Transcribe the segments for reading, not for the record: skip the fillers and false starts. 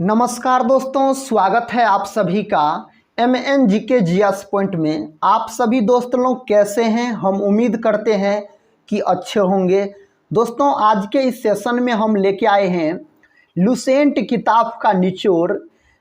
नमस्कार दोस्तों, स्वागत है आप सभी का MNGK GS पॉइंट में। आप सभी दोस्त लोग कैसे हैं? हम उम्मीद करते हैं कि अच्छे होंगे। दोस्तों, आज के इस सेशन में हम लेके आए हैं लुसेंट किताब का निचोड़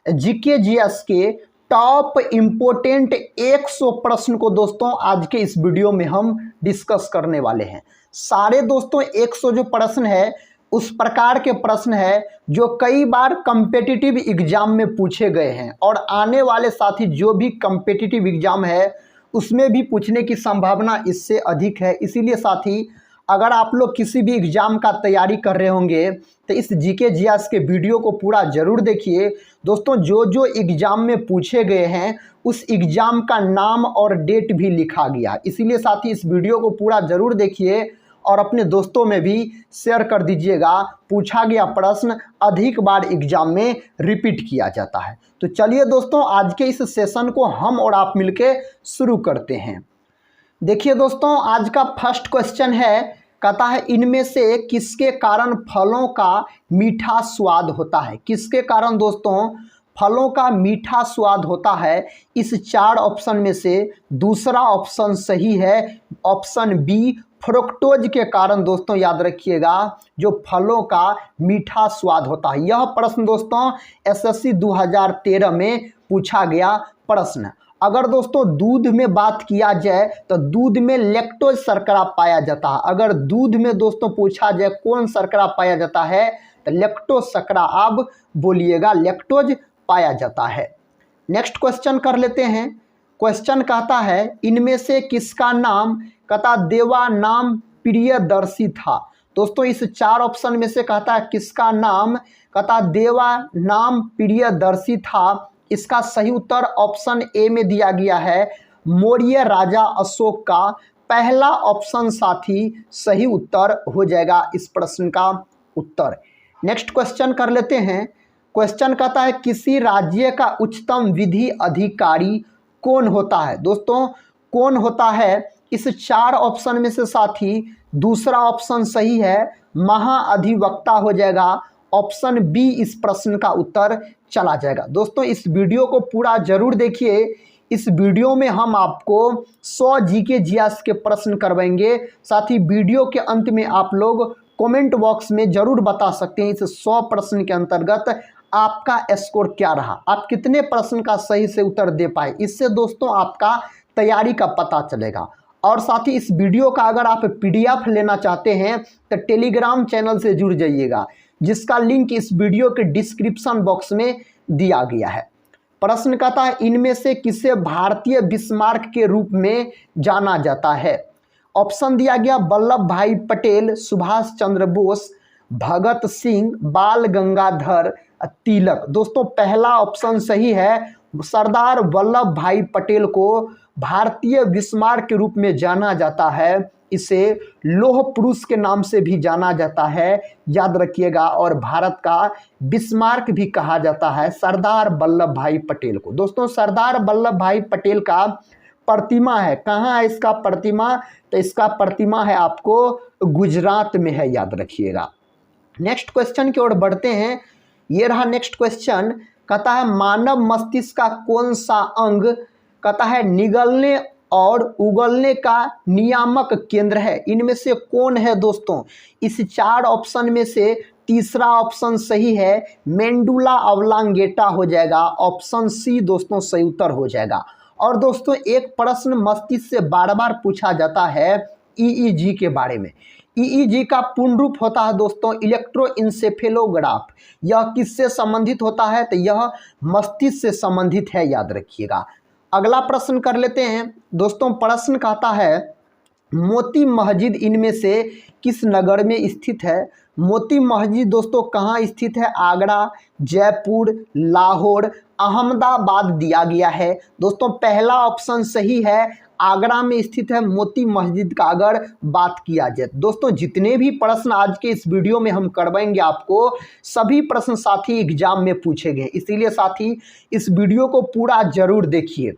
GK GS के टॉप इम्पोर्टेंट 100 प्रश्न को दोस्तों आज के इस वीडियो में हम डिस्कस करने वाले हैं। सारे दोस्तों 100 जो प्रश्न है उस प्रकार के प्रश्न है जो कई बार कम्पिटिटिव एग्जाम में पूछे गए हैं और आने वाले साथी जो भी कम्पिटिटिव एग्जाम है उसमें भी पूछने की संभावना इससे अधिक है। इसीलिए साथी अगर आप लोग किसी भी एग्जाम का तैयारी कर रहे होंगे तो इस GK GS के वीडियो को पूरा ज़रूर देखिए। दोस्तों, जो जो एग्ज़ाम में पूछे गए हैं उस एग्ज़ाम का नाम और डेट भी लिखा गया, इसीलिए साथी इस वीडियो को पूरा ज़रूर देखिए और अपने दोस्तों में भी शेयर कर दीजिएगा। पूछा गया प्रश्न अधिक बार एग्जाम में रिपीट किया जाता है। तो चलिए दोस्तों, आज के इस सेशन को हम और आप मिलके शुरू करते हैं। देखिए दोस्तों, आज का फर्स्ट क्वेश्चन है, कहता है इनमें से किसके कारण फलों का मीठा स्वाद होता है? किसके कारण दोस्तों फलों का मीठा स्वाद होता है? इस 4 ऑप्शन में से दूसरा ऑप्शन सही है, ऑप्शन बी फ्रुक्टोज के कारण। दोस्तों याद रखिएगा, जो फलों का मीठा स्वाद होता है। यह प्रश्न दोस्तों SSC 2013 में पूछा गया प्रश्न। अगर दोस्तों दूध में बात किया जाए तो दूध में लैक्टोज शर्करा पाया जाता है। अगर दूध में दोस्तों पूछा जाए कौन शर्करा पाया जाता है तो लैक्टोज शर्करा आप बोलिएगा, लैक्टोज पाया जाता है। नेक्स्ट क्वेश्चन कर लेते हैं। क्वेश्चन कहता है इनमें से किसका नाम, कहता देवा नाम प्रियदर्शी था। दोस्तों इस 4 ऑप्शन में से कहता है किसका नाम, कहता देवा नाम प्रियदर्शी था। इसका सही उत्तर ऑप्शन ए में दिया गया है, मौर्य राजा अशोक का। पहला ऑप्शन साथी सही उत्तर हो जाएगा इस प्रश्न का उत्तर। नेक्स्ट क्वेश्चन कर लेते हैं। क्वेश्चन कहता है किसी राज्य का उच्चतम विधि अधिकारी कौन होता है? दोस्तों कौन होता है? इस 4 ऑप्शन में से साथी दूसरा ऑप्शन सही है, महाअधिवक्ता हो जाएगा। ऑप्शन बी इस प्रश्न का उत्तर चला जाएगा। दोस्तों इस वीडियो को पूरा जरूर देखिए। इस वीडियो में हम आपको 100 GK GS के प्रश्न करवाएंगे। साथ ही वीडियो के अंत में आप लोग कमेंट बॉक्स में जरूर बता सकते हैं इस 100 प्रश्न के अंतर्गत आपका स्कोर क्या रहा, आप कितने प्रश्न का सही से उत्तर दे पाए। इससे दोस्तों आपका तैयारी का पता चलेगा। और साथ ही इस वीडियो का अगर आप PDF लेना चाहते हैं तो टेलीग्राम चैनल से जुड़ जाइएगा, जिसका लिंक इस वीडियो के डिस्क्रिप्शन बॉक्स में दिया गया है। प्रश्न कहता है इनमें से किसे भारतीय बिस्मार्क के रूप में जाना जाता है? ऑप्शन दिया गया वल्लभ भाई पटेल, सुभाष चंद्र बोस, भगत सिंह, बाल गंगाधर तिलक। दोस्तों पहला ऑप्शन सही है, सरदार वल्लभ भाई पटेल को भारतीय बिस्मार्क के रूप में जाना जाता है। इसे लौह पुरुष के नाम से भी जाना जाता है, याद रखिएगा। और भारत का बिस्मार्क भी कहा जाता है सरदार वल्लभ भाई पटेल को। दोस्तों सरदार वल्लभ भाई पटेल का प्रतिमा है, कहाँ है इसका प्रतिमा? तो इसका प्रतिमा है आपको गुजरात में है, याद रखिएगा। नेक्स्ट क्वेश्चन की ओर बढ़ते हैं। ये रहा नेक्स्ट क्वेश्चन, कहता है मानव मस्तिष्क का कौन सा अंग, कहता है निगलने और उगलने का नियामक केंद्र है? इनमें से कौन है दोस्तों? इस 4 ऑप्शन में से तीसरा ऑप्शन सही है, मेंडुला ऑब्लांगेटा हो जाएगा। ऑप्शन सी दोस्तों सही उत्तर हो जाएगा। और दोस्तों एक प्रश्न मस्तिष्क से बार बार पूछा जाता है EEG के बारे में। EEG का पूर्ण रूप होता है दोस्तों इलेक्ट्रोइंसेफेलोग्राफ। यह किससे संबंधित होता है? तो यह मस्तिष्क से संबंधित है, याद रखिएगा। अगला प्रश्न कर लेते हैं। दोस्तों प्रश्न कहता है मोती मस्जिद इनमें से किस नगर में स्थित है? मोती मस्जिद दोस्तों कहाँ स्थित है? आगरा, जयपुर, लाहौर, अहमदाबाद दिया गया है। दोस्तों पहला ऑप्शन सही है, आगरा में स्थित है मोती मस्जिद का अगर बात किया जाए। दोस्तों जितने भी प्रश्न आज के इस वीडियो में हम करवाएंगे आपको, सभी प्रश्न साथी एग्जाम में पूछे गए, इसीलिए साथी इस वीडियो को पूरा जरूर देखिए।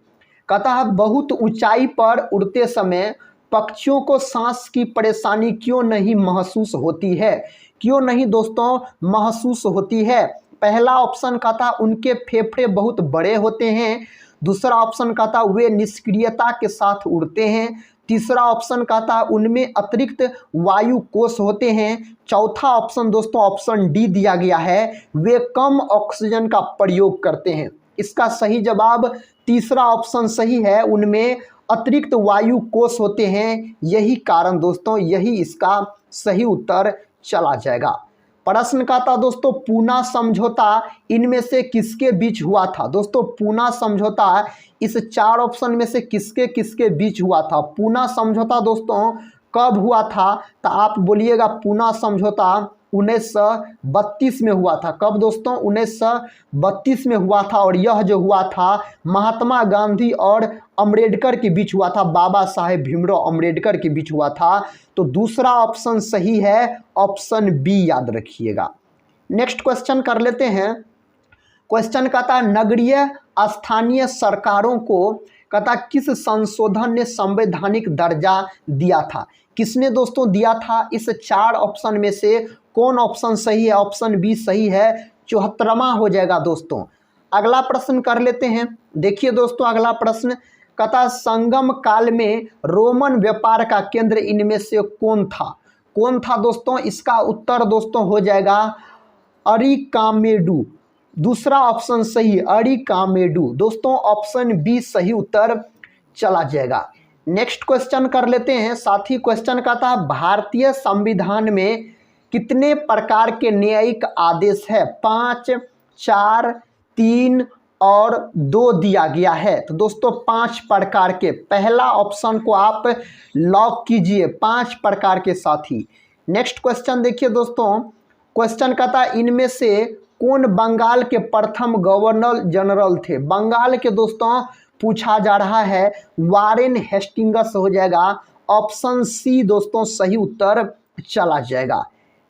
कहता है बहुत ऊंचाई पर उड़ते समय पक्षियों को सांस की परेशानी क्यों नहीं महसूस होती है? क्यों नहीं दोस्तों महसूस होती है? पहला ऑप्शन का था उनके फेफड़े बहुत बड़े होते हैं, दूसरा ऑप्शन का था वे निष्क्रियता के साथ उड़ते हैं, तीसरा ऑप्शन का था उनमें अतिरिक्त वायु कोष होते हैं, चौथा ऑप्शन दोस्तों ऑप्शन डी दिया गया है वे कम ऑक्सीजन का प्रयोग करते हैं। इसका सही जवाब तीसरा ऑप्शन सही है, उनमें अतिरिक्त वायु कोष होते हैं। यही कारण दोस्तों, यही इसका सही उत्तर चला जाएगा। प्रश्न का था दोस्तों पूना समझौता इनमें से किसके बीच हुआ था। दोस्तों पूना समझौता इस चार ऑप्शन में से किसके किसके बीच हुआ था। पूना समझौता दोस्तों कब हुआ था, तो आप बोलिएगा पूना समझौता 1932 में हुआ था। कब दोस्तों, 1932 में हुआ था। और यह जो हुआ था महात्मा गांधी और अम्बेडकर के बीच हुआ था, बाबा साहेब भीमराव अम्बेडकर के बीच हुआ था। तो दूसरा ऑप्शन सही है, ऑप्शन बी याद रखिएगा। नेक्स्ट क्वेश्चन कर लेते हैं। क्वेश्चन कहता नगरीय स्थानीय सरकारों को कहता किस संशोधन ने संवैधानिक दर्जा दिया था। किसने दोस्तों दिया था। इस चार ऑप्शन में से कौन ऑप्शन सही है। ऑप्शन बी सही है, 74वां हो जाएगा दोस्तों। अगला प्रश्न कर लेते हैं। देखिए दोस्तों अगला प्रश्न कहता संगम काल में रोमन व्यापार का केंद्र इनमें से कौन था। कौन था दोस्तों, इसका उत्तर दोस्तों हो जाएगा अरिकामेडू। दूसरा ऑप्शन सही, अरिकामेडू। दोस्तों ऑप्शन बी सही उत्तर चला जाएगा। नेक्स्ट क्वेश्चन कर लेते हैं। साथ ही क्वेश्चन का था भारतीय संविधान में कितने प्रकार के न्यायिक आदेश है। 5, 4, 3 और 2 दिया गया है। तो दोस्तों 5 प्रकार के, पहला ऑप्शन को आप लॉक कीजिए, 5 प्रकार के साथी। नेक्स्ट क्वेश्चन देखिए दोस्तों, क्वेश्चन का था इनमें से कौन बंगाल के प्रथम गवर्नर जनरल थे। बंगाल के दोस्तों पूछा जा रहा है, वारेन हेस्टिंग्स हो जाएगा। ऑप्शन सी दोस्तों सही उत्तर चला जाएगा।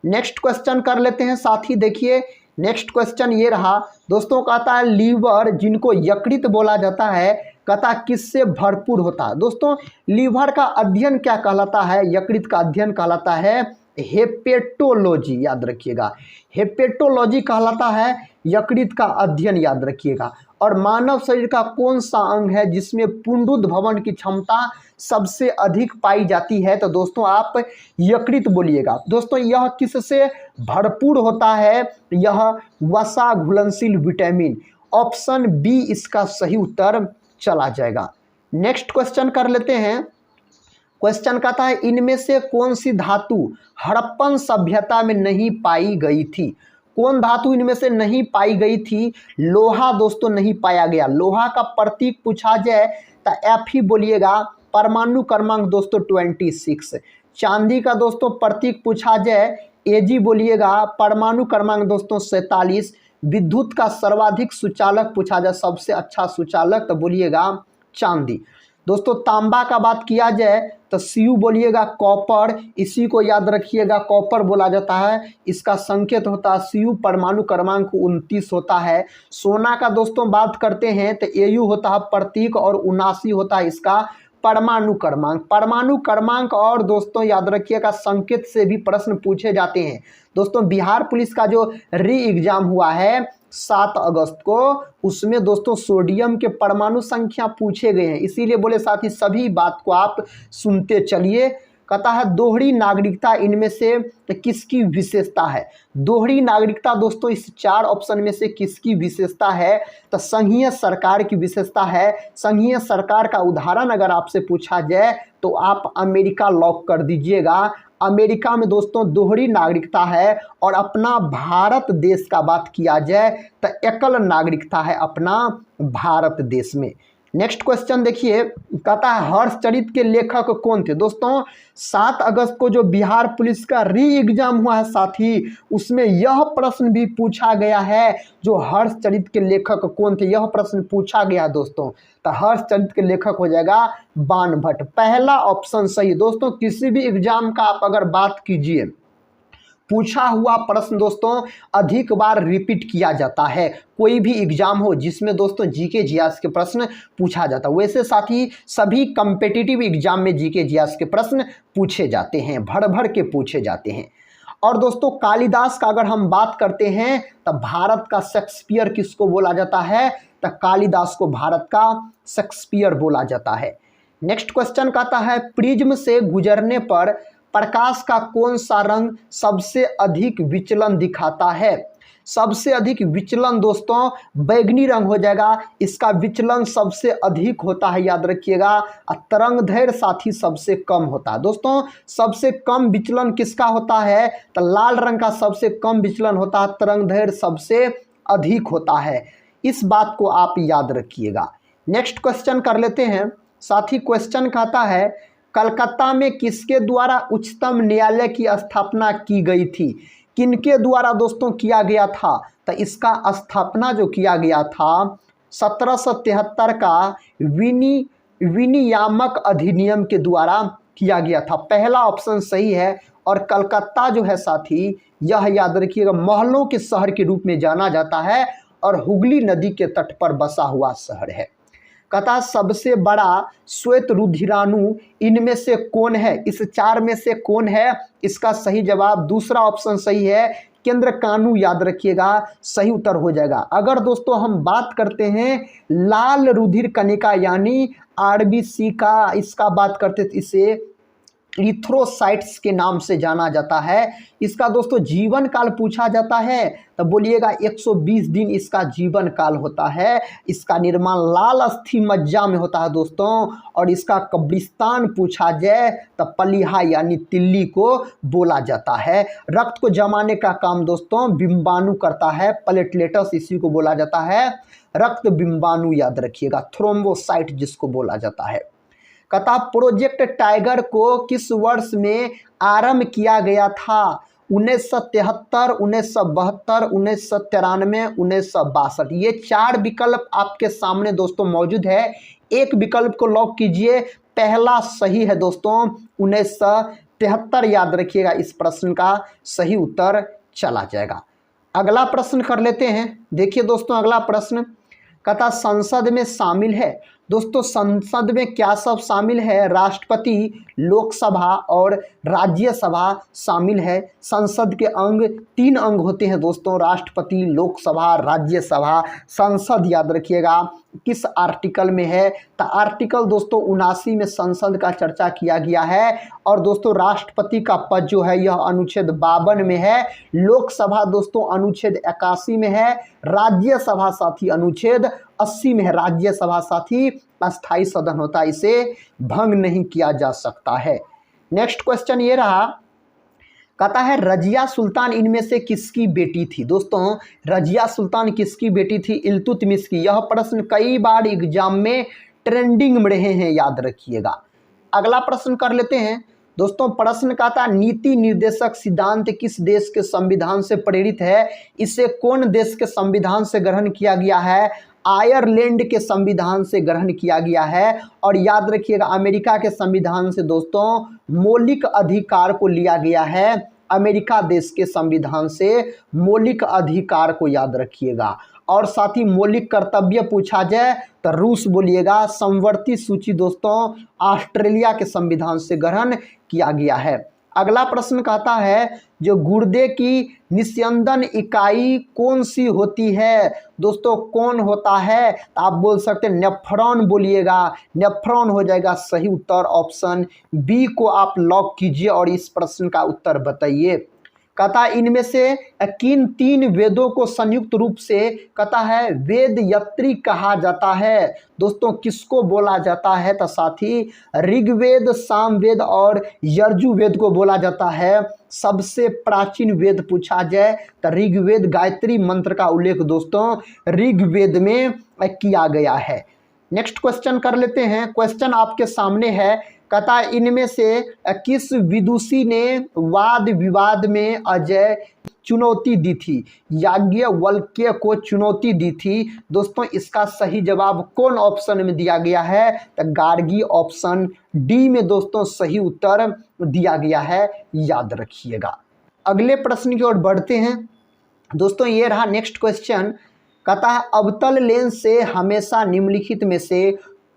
नेक्स्ट क्वेश्चन कर लेते हैं। साथ ही देखिए नेक्स्ट क्वेश्चन ये रहा दोस्तों, कहता है लीवर जिनको यकृत बोला जाता है कहता किससे भरपूर होता है। दोस्तों लीवर का अध्ययन क्या कहलाता है, यकृत का अध्ययन कहलाता है हेपेटोलॉजी, याद रखिएगा। हेपेटोलॉजी कहलाता है यकृत का अध्ययन, याद रखिएगा। और मानव शरीर का कौन सा अंग है जिसमें पुनरुद्भवन की क्षमता सबसे अधिक पाई जाती है। तो दोस्तों आप यकृत बोलिएगा। दोस्तों यह किससे भरपूर होता है, यह वसा घुलनशील विटामिन। ऑप्शन बी इसका सही उत्तर चला जाएगा। नेक्स्ट क्वेश्चन कर लेते हैं। क्वेश्चन कहता है इनमें से कौन सी धातु हड़प्पन सभ्यता में नहीं पाई गई थी। कौन धातु इनमें से नहीं पाई गई थी। लोहा दोस्तों नहीं पाया गया। लोहा का प्रतीक पूछा जाए तो एफ ही बोलिएगा। परमाणु क्रमांक दोस्तों 26। चांदी का दोस्तों प्रतीक पूछा जाए एजी बोलिएगा। परमाणु क्रमांक दोस्तों 47। विद्युत का सर्वाधिक सुचालक पूछा जाए, सबसे अच्छा सुचालक, तो बोलिएगा चांदी। दोस्तों तांबा का बात किया जाए तो सीयू बोलिएगा कॉपर, इसी को याद रखिएगा, कॉपर बोला जाता है। इसका संकेत होता है सीयू, परमाणु क्रमांक 29 होता है। सोना का दोस्तों बात करते हैं तो एयू होता है प्रतीक और 79 होता है इसका परमाणु क्रमांक। परमाणु क्रमांक और दोस्तों याद रखिएगा संकेत से भी प्रश्न पूछे जाते हैं। दोस्तों बिहार पुलिस का जो री एग्जाम हुआ है 7 अगस्त को, उसमें दोस्तों सोडियम के परमाणु संख्या पूछे गए हैं, इसीलिए बोले साथ ही सभी बात को आप सुनते चलिए। कहता है दोहरी नागरिकता इनमें से किसकी विशेषता है। दोहरी नागरिकता दोस्तों इस 4 ऑप्शन में से किसकी विशेषता है, तो संघीय सरकार की विशेषता है। संघीय सरकार का उदाहरण अगर आपसे पूछा जाए तो आप अमेरिका लॉक कर दीजिएगा। अमेरिका में दोस्तों दोहरी नागरिकता है। और अपना भारत देश का बात किया जाए तो एकल नागरिकता है अपना भारत देश में। नेक्स्ट क्वेश्चन देखिए, कहता है हर्षचरित के लेखक कौन थे। दोस्तों 7 अगस्त को जो बिहार पुलिस का री एग्जाम हुआ है साथी, उसमें यह प्रश्न भी पूछा गया है, जो हर्षचरित के लेखक कौन थे, यह प्रश्न पूछा गया दोस्तों। तो हर्षचरित के लेखक हो जाएगा बाणभट्ट। पहला ऑप्शन सही। दोस्तों किसी भी एग्जाम का आप अगर बात कीजिए, पूछा हुआ प्रश्न दोस्तों अधिक बार रिपीट किया जाता है। कोई भी एग्जाम हो जिसमें दोस्तों जीके जीएस के प्रश्न पूछा जाता है, वैसे साथ ही सभी कम्पिटिटिव एग्जाम में जीके जीएस के प्रश्न पूछे जाते हैं, भर भर के पूछे जाते हैं। और दोस्तों कालिदास का अगर हम बात करते हैं तो भारत का शेक्सपियर किसको बोला जाता है, तो कालिदास को भारत का शेक्सपियर बोला जाता है। नेक्स्ट क्वेश्चन कहता है प्रिज्म से गुजरने पर प्रकाश का कौन सा रंग सबसे अधिक विचलन दिखाता है। सबसे अधिक विचलन दोस्तों बैगनी रंग हो जाएगा, इसका विचलन सबसे अधिक होता है, याद रखिएगा। तरंगदैर्घ्य साथ ही सबसे कम होता है। दोस्तों सबसे कम विचलन किसका होता है, तो लाल रंग का सबसे कम विचलन होता है, तरंगदैर्घ्य सबसे अधिक होता है। इस बात को आप याद रखिएगा। नेक्स्ट क्वेश्चन कर लेते हैं। साथ ही क्वेश्चन कहता है कलकत्ता में किसके द्वारा उच्चतम न्यायालय की स्थापना की गई थी। किनके द्वारा दोस्तों किया गया था, तो इसका स्थापना जो किया गया था 1773 का विनियामक अधिनियम के द्वारा किया गया था। पहला ऑप्शन सही है। और कलकत्ता जो है साथी, यह याद रखिएगा महलों के शहर के रूप में जाना जाता है और हुगली नदी के तट पर बसा हुआ शहर है। कहता सबसे बड़ा श्वेत रुधिराणु इनमें से कौन है, इस चार में से कौन है। इसका सही जवाब दूसरा ऑप्शन सही है, केंद्रकाणु, याद रखिएगा, सही उत्तर हो जाएगा। अगर दोस्तों हम बात करते हैं लाल रुधिर कणिका यानी आरबीसी का, इसका बात करते थे, इसे इरिथ्रोसाइट्स के नाम से जाना जाता है। इसका दोस्तों जीवन काल पूछा जाता है तो बोलिएगा 120 दिन इसका जीवन काल होता है। इसका निर्माण लाल अस्थि मज्जा में होता है दोस्तों। और इसका कब्रिस्तान पूछा जाए तो पलिहा यानी तिल्ली को बोला जाता है। रक्त को जमाने का काम दोस्तों बिंबाणु करता है, प्लेटलेटस इसी को बोला जाता है, रक्त बिंबाणु, याद रखिएगा, थ्रोम्बोसाइट जिसको बोला जाता है। कहता प्रोजेक्ट टाइगर को किस वर्ष में आरंभ किया गया था। 1973, 1972, 1993, 1962। ये चार विकल्प आपके सामने दोस्तों मौजूद है। एक विकल्प को लॉक कीजिए, पहला सही है दोस्तों 1973, याद रखिएगा। इस प्रश्न का सही उत्तर चला जाएगा। अगला प्रश्न कर लेते हैं। देखिए दोस्तों अगला प्रश्न कहता संसद में शामिल है। दोस्तों संसद में क्या सब शामिल है, राष्ट्रपति, लोकसभा और राज्यसभा शामिल है। संसद के अंग 3 अंग होते हैं दोस्तों, राष्ट्रपति, लोकसभा, राज्यसभा। संसद याद रखिएगा किस आर्टिकल में है, तो आर्टिकल दोस्तों 79 में संसद का चर्चा किया गया है। और दोस्तों राष्ट्रपति का पद जो है यह अनुच्छेद 52 में है। लोकसभा दोस्तों अनुच्छेद 81 में है। राज्यसभा साथी अनुच्छेद 80 में है। राज्यसभा साथी अस्थायी सदन होता है, इसे भंग नहीं किया जा सकता है। नेक्स्ट क्वेश्चन ये रहा, कहता है रजिया सुल्तान इनमें से किसकी बेटी थी। दोस्तों रजिया सुल्तान किसकी बेटी थी, इल्तुतमिश की। यह प्रश्न कई बार एग्जाम में ट्रेंडिंग में रहे हैं, याद रखिएगा। अगला प्रश्न कर लेते हैं दोस्तों। प्रश्न कहता नीति निर्देशक सिद्धांत किस देश के संविधान से प्रेरित है। इसे कौन देश के संविधान से ग्रहण किया गया है, आयरलैंड के संविधान से ग्रहण किया गया है। और याद रखिएगा अमेरिका के संविधान से दोस्तों मौलिक अधिकार को लिया गया है। अमेरिका देश के संविधान से मौलिक अधिकार को याद रखिएगा। और साथ ही मौलिक कर्तव्य पूछा जाए तो रूस बोलिएगा। समवर्ती सूची दोस्तों ऑस्ट्रेलिया के संविधान से ग्रहण किया गया है। अगला प्रश्न कहता है जो गुर्दे की निस्यंदन इकाई कौन सी होती है। दोस्तों कौन होता है, तो आप बोल सकते हैं नेफ्रॉन बोलिएगा। नेफ्रॉन हो जाएगा सही उत्तर। ऑप्शन बी को आप लॉक कीजिए और इस प्रश्न का उत्तर बताइए। कहता है इनमें से किन 3 वेदों को संयुक्त रूप से कहता है वेद यत्री कहा जाता है। दोस्तों किसको बोला जाता है, तो साथी ऋग्वेद, सामवेद और यजुर्वेद को बोला जाता है। सबसे प्राचीन वेद पूछा जाए तो ऋग्वेद, गायत्री मंत्र का उल्लेख दोस्तों ऋग्वेद में किया गया है। नेक्स्ट क्वेश्चन कर लेते हैं। क्वेश्चन आपके सामने है, कहता है इनमें से किस विदुषी ने वाद विवाद में अजय चुनौती दी थी, याज्ञवल्क्य को चुनौती दी थी। दोस्तों इसका सही जवाब कौन ऑप्शन में दिया गया है, तो गार्गी, ऑप्शन डी में दोस्तों सही उत्तर दिया गया है, याद रखिएगा। अगले प्रश्न की ओर बढ़ते हैं दोस्तों। ये रहा नेक्स्ट क्वेश्चन। कहता है अवतल लेंस से हमेशा निम्नलिखित में से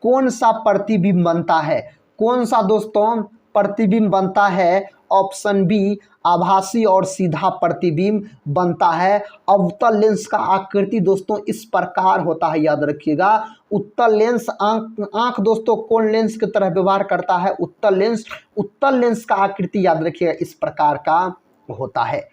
कौन सा प्रतिबिंब बनता है। कौन सा दोस्तों प्रतिबिंब बनता है ऑप्शन बी आभासी और सीधा प्रतिबिंब बनता है। अवतल लेंस का आकृति दोस्तों इस प्रकार होता है, याद रखिएगा। उत्तल लेंस आंख दोस्तों कौन लेंस की तरह व्यवहार करता है? उत्तल लेंस। उत्तल लेंस का आकृति याद रखिएगा इस प्रकार का होता है।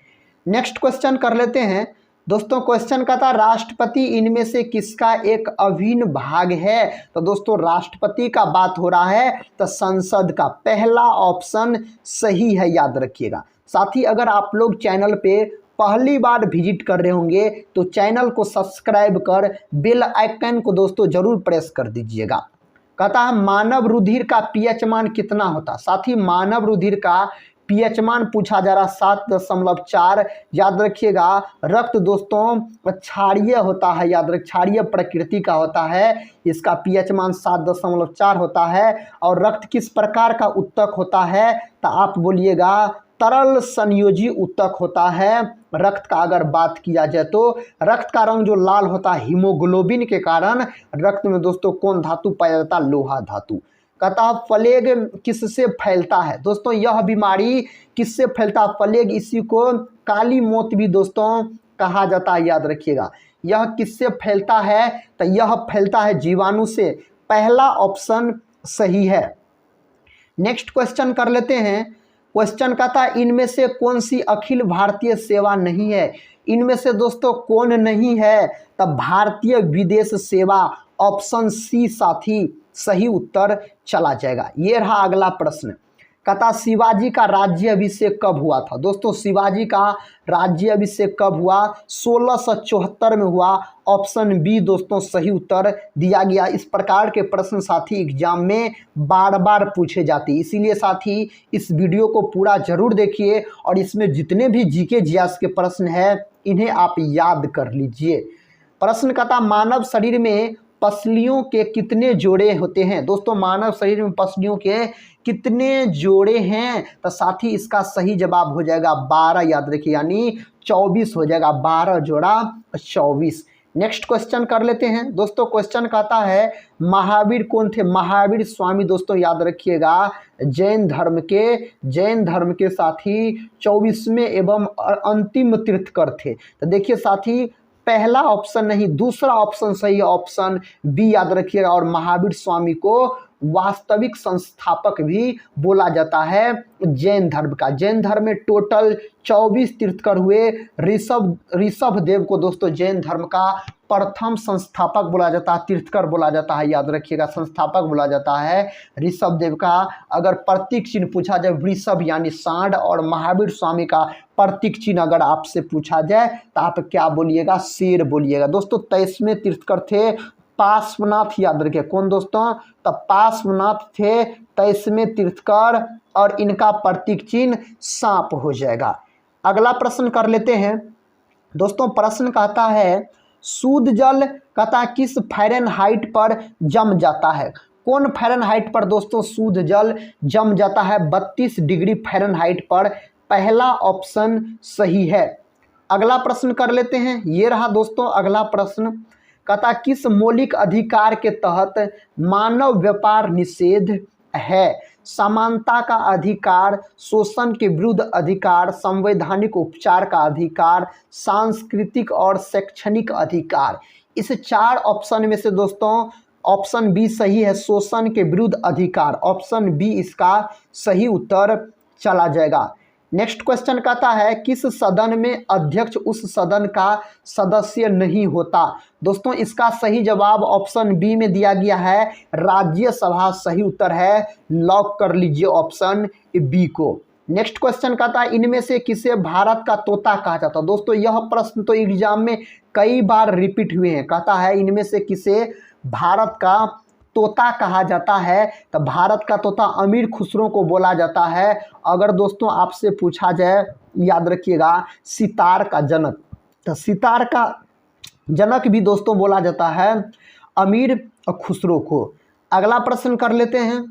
नेक्स्ट क्वेश्चन कर लेते हैं दोस्तों। क्वेश्चन का था राष्ट्रपति इनमें से किसका एक अभिन्न भाग है? तो दोस्तों राष्ट्रपति का बात हो रहा है तो संसद का। पहला ऑप्शन सही है, याद रखिएगा। साथ ही अगर आप लोग चैनल पे पहली बार विजिट कर रहे होंगे तो चैनल को सब्सक्राइब कर बेल आइकन को दोस्तों जरूर प्रेस कर दीजिएगा। कहता है मानव रुधिर का पीएच मान कितना होता? साथ ही मानव रुधिर का पीएच मान पूछा जा रहा 7.4। याद रखिएगा रक्त दोस्तों क्षारीय होता है, याद रख क्षारीय प्रकृति का होता है। इसका पीएच मान 7.4 होता है। और रक्त किस प्रकार का उत्तक होता है? तो आप बोलिएगा तरल संयोजी उत्तक होता है। रक्त का अगर बात किया जाए तो रक्त का रंग जो लाल होता है हीमोग्लोबिन के कारण रक्त में दोस्तों कौन धातु पाया जाता है? लोहा धातु। कहता है प्लेग किससे फैलता है? दोस्तों यह बीमारी किससे फैलता है? प्लेग, इसी को काली मौत भी दोस्तों कहा जाता है, याद रखिएगा। यह किससे फैलता है? तो यह फैलता है जीवाणु से। पहला ऑप्शन सही है। नेक्स्ट क्वेश्चन कर लेते हैं। क्वेश्चन कहता है इनमें से कौन सी अखिल भारतीय सेवा नहीं है? इनमें से दोस्तों कौन नहीं है? तब भारतीय विदेश सेवा, ऑप्शन सी साथी सही उत्तर चला जाएगा। ये रहा अगला प्रश्न। कहता शिवाजी का राज्य अभिषेक कब हुआ था? दोस्तों शिवाजी का राज्य अभिषेक कब हुआ? 1674 में हुआ। ऑप्शन बी दोस्तों सही उत्तर दिया गया। इस प्रकार के प्रश्न साथी एग्जाम में बार बार पूछे जाते हैं, इसीलिए साथी इस वीडियो को पूरा जरूर देखिए और इसमें जितने भी जीके जीएस के प्रश्न हैं इन्हें आप याद कर लीजिए। प्रश्न कहता मानव शरीर में पसलियों के कितने जोड़े होते हैं? दोस्तों मानव शरीर में पसलियों के कितने जोड़े हैं? तो साथी इसका सही जवाब हो जाएगा 12, याद रखिए, यानी 24 हो जाएगा। 12 जोड़ा 24। नेक्स्ट क्वेश्चन कर लेते हैं दोस्तों। क्वेश्चन कहता है महावीर कौन थे? महावीर स्वामी दोस्तों याद रखिएगा जैन धर्म के साथी 24वें एवं अंतिम तीर्थकर थे। तो देखिए साथी पहला ऑप्शन नहीं दूसरा ऑप्शन सही है, ऑप्शन बी याद रखिएगा। और महावीर स्वामी को वास्तविक संस्थापक भी बोला जाता है जैन धर्म का। जैन धर्म में टोटल 24 तीर्थकर हुए। ऋषभ देव को दोस्तों जैन धर्म का प्रथम संस्थापक बोला जाता है, तीर्थकर बोला जाता है, याद रखिएगा संस्थापक बोला जाता है ऋषभ देव का। अगर प्रतीक चिन्ह पूछा जाए वृषभ यानी सांड और महावीर स्वामी का प्रतीक चिन्ह अगर आपसे पूछा जाए तो आप क्या बोलिएगा? शेर बोलिएगा। दोस्तों 23वें तीर्थकर थे पार्श्वनाथ, याद रखिए कौन दोस्तों? तो पार्श्वनाथ थे 23वें तीर्थकर और इनका प्रतीक चिन्ह सांप हो जाएगा। अगला प्रश्न कर लेते हैं दोस्तों। प्रश्न कहता है शुद्ध जल कहता किस फ़ारेनहाइट पर जम जाता है? कौन फ़ारेनहाइट पर दोस्तों शुद्ध जल जम जाता है? 32 डिग्री फ़ारेनहाइट पर। पहला ऑप्शन सही है। अगला प्रश्न कर लेते हैं। ये रहा दोस्तों अगला प्रश्न। कहता किस मौलिक अधिकार के तहत मानव व्यापार निषेध है? समानता का अधिकार, शोषण के विरुद्ध अधिकार, संवैधानिक उपचार का अधिकार, सांस्कृतिक और शैक्षणिक अधिकार। इस 4 ऑप्शन में से दोस्तों ऑप्शन बी सही है, शोषण के विरुद्ध अधिकार। ऑप्शन बी इसका सही उत्तर चला जाएगा। नेक्स्ट क्वेश्चन कहता है किस सदन में अध्यक्ष उस सदन का सदस्य नहीं होता? दोस्तों इसका सही जवाब ऑप्शन बी में दिया गया है, राज्यसभा सही उत्तर है। लॉक कर लीजिए ऑप्शन बी को। नेक्स्ट क्वेश्चन कहता है इनमें से किसे भारत का तोता कहा जाता है? दोस्तों यह प्रश्न तो एग्जाम में कई बार रिपीट हुए हैं। कहता है इनमें से किसे भारत का तोता कहा जाता है? तो भारत का तोता अमीर खुसरो को बोला जाता है। अगर दोस्तों आपसे पूछा जाए याद रखिएगा सितार का जनक, तो सितार का जनक भी दोस्तों बोला जाता है अमीर खुसरो को। अगला प्रश्न कर लेते हैं